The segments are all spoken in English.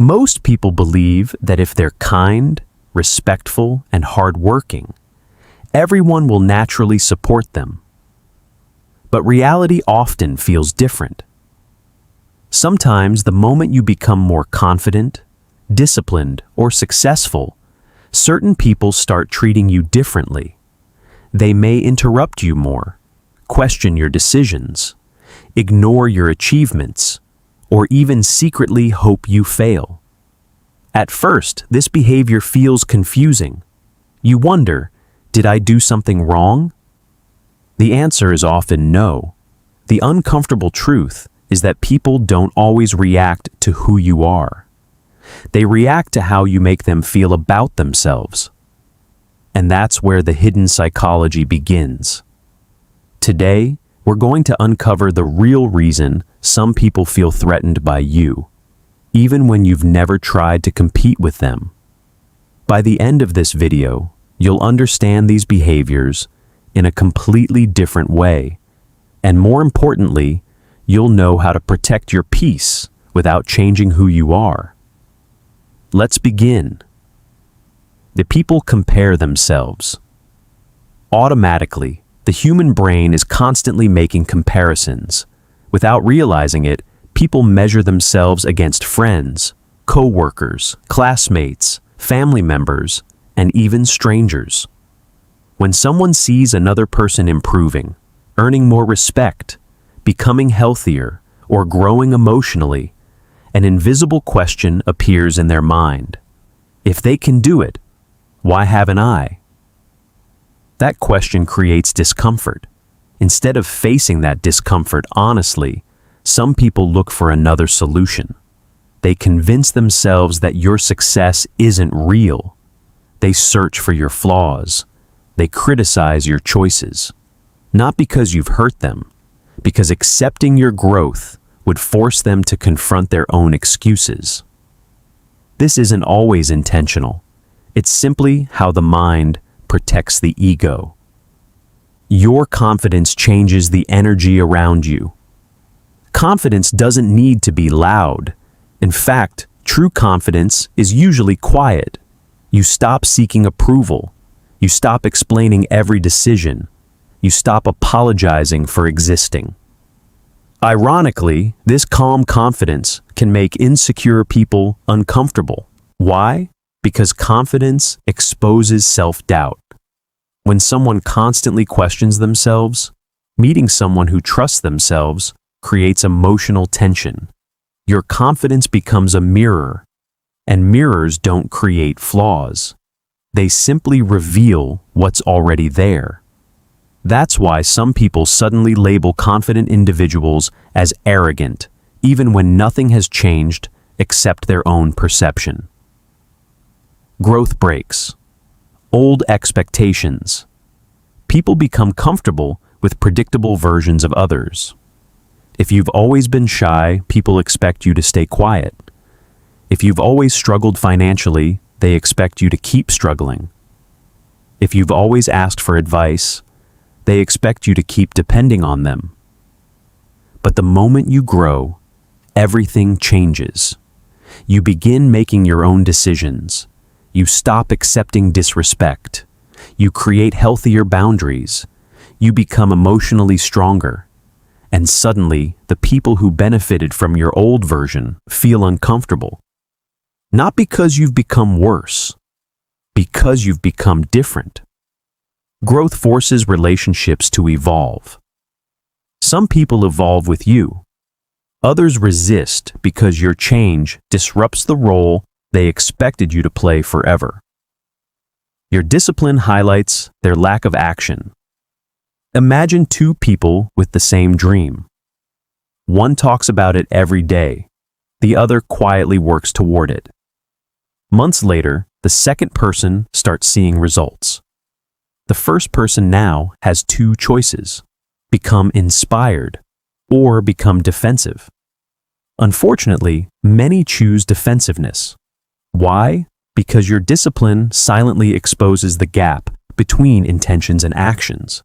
Most people believe that if they're kind, respectful, and hardworking, everyone will naturally support them. But reality often feels different. Sometimes the moment you become more confident, disciplined, or successful, certain people start treating you differently. They may interrupt you more, question your decisions, ignore your achievements, or even secretly hope you fail. At first, this behavior feels confusing. You wonder, did I do something wrong? The answer is often no. The uncomfortable truth is that people don't always react to who you are. They react to how you make them feel about themselves. And that's where the hidden psychology begins. Today, we're going to uncover the real reason some people feel threatened by you, even when you've never tried to compete with them. By the end of this video, you'll understand these behaviors in a completely different way, and more importantly, you'll know how to protect your peace without changing who you are. Let's begin. The people compare themselves. Automatically, the human brain is constantly making comparisons. Without realizing it, people measure themselves against friends, co-workers, classmates, family members, and even strangers. When someone sees another person improving, earning more respect, becoming healthier, or growing emotionally, an invisible question appears in their mind. If they can do it, why haven't I? That question creates discomfort. Instead of facing that discomfort honestly, some people look for another solution. They convince themselves that your success isn't real. They search for your flaws. They criticize your choices. Not because you've hurt them, because accepting your growth would force them to confront their own excuses. This isn't always intentional. It's simply how the mind protects the ego. Your confidence changes the energy around you. Confidence doesn't need to be loud. In fact, true confidence is usually quiet. You stop seeking approval. You stop explaining every decision. You stop apologizing for existing. Ironically, this calm confidence can make insecure people uncomfortable. Why? Because confidence exposes self-doubt. When someone constantly questions themselves, meeting someone who trusts themselves creates emotional tension. Your confidence becomes a mirror, and mirrors don't create flaws. They simply reveal what's already there. That's why some people suddenly label confident individuals as arrogant, even when nothing has changed except their own perception. Growth breaks. Old expectations. People become comfortable with predictable versions of others. If you've always been shy, people expect you to stay quiet. If you've always struggled financially, they expect you to keep struggling. If you've always asked for advice, they expect you to keep depending on them. But the moment you grow, everything changes. You begin making your own decisions. You stop accepting disrespect. You create healthier boundaries. You become emotionally stronger. And suddenly, the people who benefited from your old version feel uncomfortable. Not because you've become worse, because you've become different. Growth forces relationships to evolve. Some people evolve with you. Others resist because your change disrupts the role they expected you to play forever. Your discipline highlights their lack of action. Imagine two people with the same dream. One talks about it every day. The other quietly works toward it. Months later, the second person starts seeing results. The first person now has two choices: become inspired or become defensive. Unfortunately, many choose defensiveness. Why? Because your discipline silently exposes the gap between intentions and actions.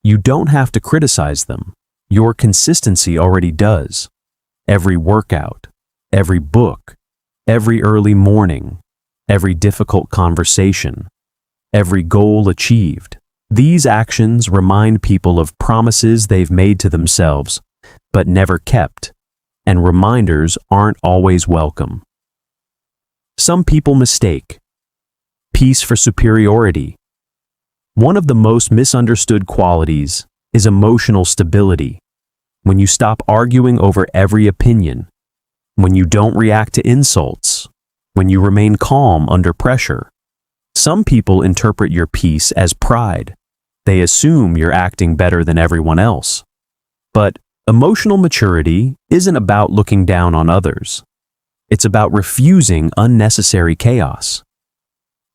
You don't have to criticize them. Your consistency already does. Every workout, every book, Every early morning, every difficult conversation, every goal achieved. These actions remind people of promises they've made to themselves, but never kept, and reminders aren't always welcome. Some people mistake peace for superiority. One of the most misunderstood qualities is emotional stability. When you stop arguing over every opinion, when you don't react to insults, when you remain calm under pressure. Some people interpret your peace as pride. They assume you're acting better than everyone else. But emotional maturity isn't about looking down on others. It's about refusing unnecessary chaos.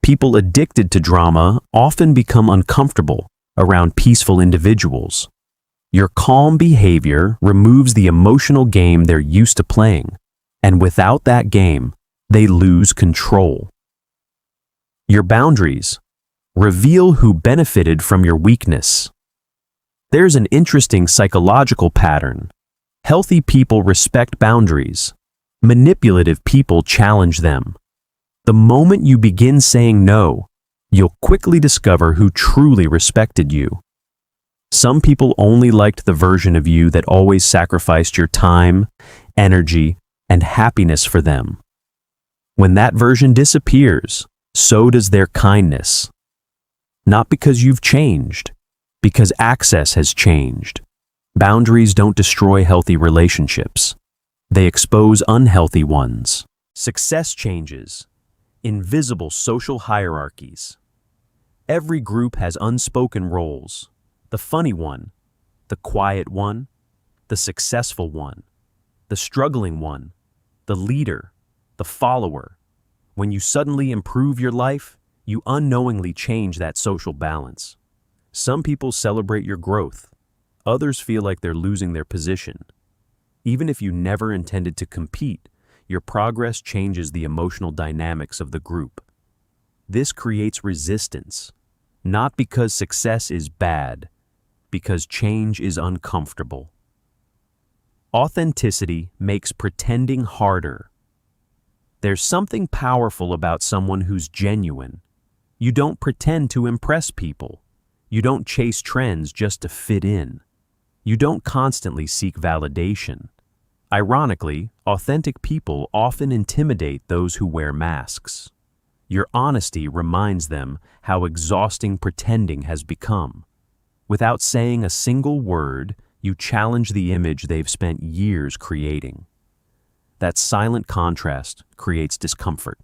People addicted to drama often become uncomfortable around peaceful individuals. Your calm behavior removes the emotional game they're used to playing, and without that game, they lose control. Your boundaries reveal who benefited from your weakness. There's an interesting psychological pattern. Healthy people respect boundaries. Manipulative people challenge them. The moment you begin saying no, you'll quickly discover who truly respected you. Some people only liked the version of you that always sacrificed your time, energy, and happiness for them. When that version disappears, so does their kindness. Not because you've changed, because access has changed. Boundaries don't destroy healthy relationships. They expose unhealthy ones. Success changes. Invisible social hierarchies. Every group has unspoken roles. The funny one, the quiet one, the successful one, the struggling one, the leader, the follower. When you suddenly improve your life, you unknowingly change that social balance. Some people celebrate your growth. Others feel like they're losing their position. Even if you never intended to compete, your progress changes the emotional dynamics of the group. This creates resistance, not because success is bad, because change is uncomfortable. Authenticity makes pretending harder. There's something powerful about someone who's genuine. You don't pretend to impress people. You don't chase trends just to fit in. You don't constantly seek validation. Ironically, authentic people often intimidate those who wear masks. Your honesty reminds them how exhausting pretending has become. Without saying a single word, you challenge the image they've spent years creating. That silent contrast creates discomfort.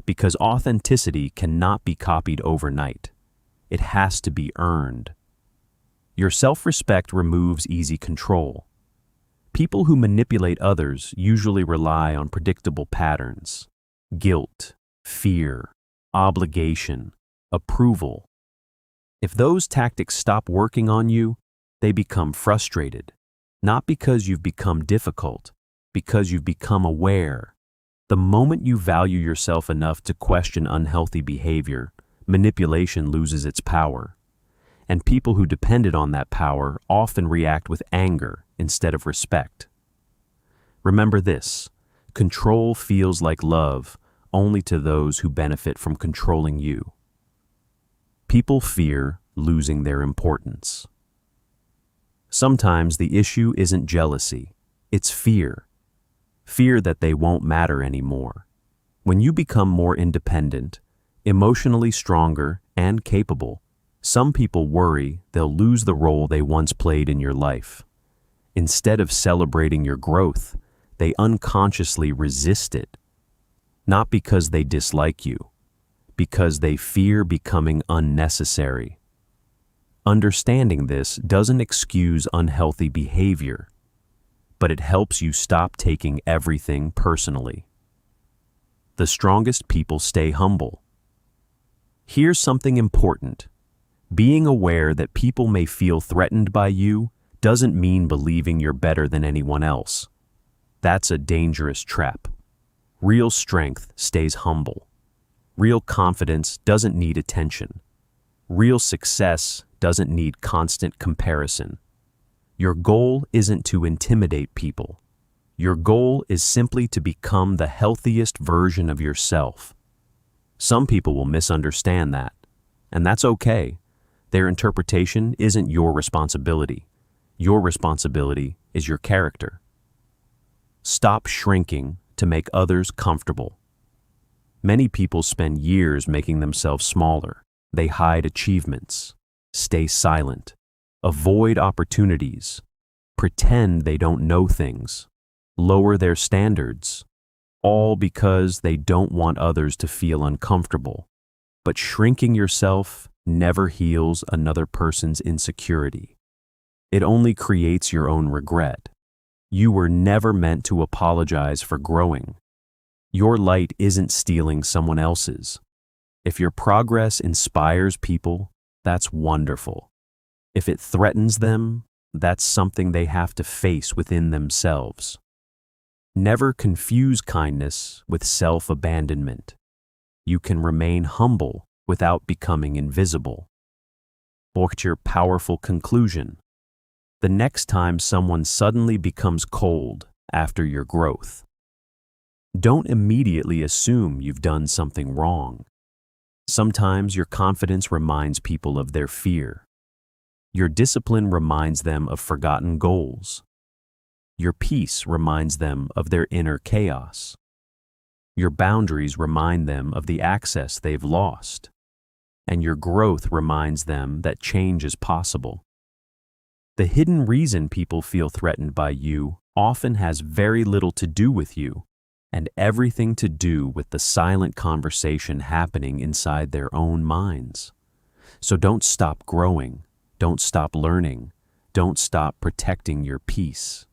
Because authenticity cannot be copied overnight. It has to be earned. Your self-respect removes easy control. People who manipulate others usually rely on predictable patterns: guilt, fear, obligation, approval. If those tactics stop working on you, they become frustrated. Not because you've become difficult, because you've become aware. The moment you value yourself enough to question unhealthy behavior, manipulation loses its power. And people who depended on that power often react with anger instead of respect. Remember this: control feels like love only to those who benefit from controlling you. People fear losing their importance. Sometimes the issue isn't jealousy, it's fear. Fear that they won't matter anymore. When you become more independent, emotionally stronger, and capable, some people worry they'll lose the role they once played in your life. Instead of celebrating your growth, they unconsciously resist it. Not because they dislike you, because they fear becoming unnecessary. Understanding this doesn't excuse unhealthy behavior, but it helps you stop taking everything personally. The strongest people stay humble. Here's something important. Being aware that people may feel threatened by you doesn't mean believing you're better than anyone else. That's a dangerous trap. Real strength stays humble. Real confidence doesn't need attention. Real success doesn't need constant comparison. Your goal isn't to intimidate people. Your goal is simply to become the healthiest version of yourself. Some people will misunderstand that, and that's okay. Their interpretation isn't your responsibility. Your responsibility is your character. Stop shrinking to make others comfortable. Many people spend years making themselves smaller. They hide achievements, stay silent, avoid opportunities, pretend they don't know things, lower their standards, all because they don't want others to feel uncomfortable. But shrinking yourself never heals another person's insecurity. It only creates your own regret. You were never meant to apologize for growing. Your light isn't stealing someone else's. If your progress inspires people, that's wonderful. If it threatens them, that's something they have to face within themselves. Never confuse kindness with self-abandonment. You can remain humble without becoming invisible. What's your powerful conclusion? The next time someone suddenly becomes cold after your growth, don't immediately assume you've done something wrong. Sometimes your confidence reminds people of their fear. Your discipline reminds them of forgotten goals. Your peace reminds them of their inner chaos. Your boundaries remind them of the access they've lost. And your growth reminds them that change is possible. The hidden reason people feel threatened by you often has very little to do with you, and everything to do with the silent conversation happening inside their own minds. So don't stop growing, don't stop learning, don't stop protecting your peace.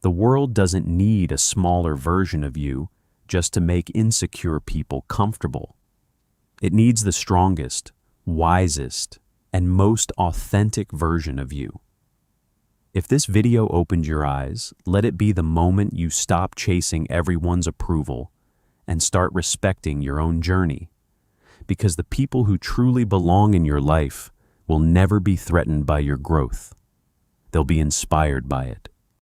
The world doesn't need a smaller version of you just to make insecure people comfortable. It needs the strongest, wisest, and most authentic version of you. If this video opened your eyes, let it be the moment you stop chasing everyone's approval and start respecting your own journey. Because the people who truly belong in your life will never be threatened by your growth. They'll be inspired by it.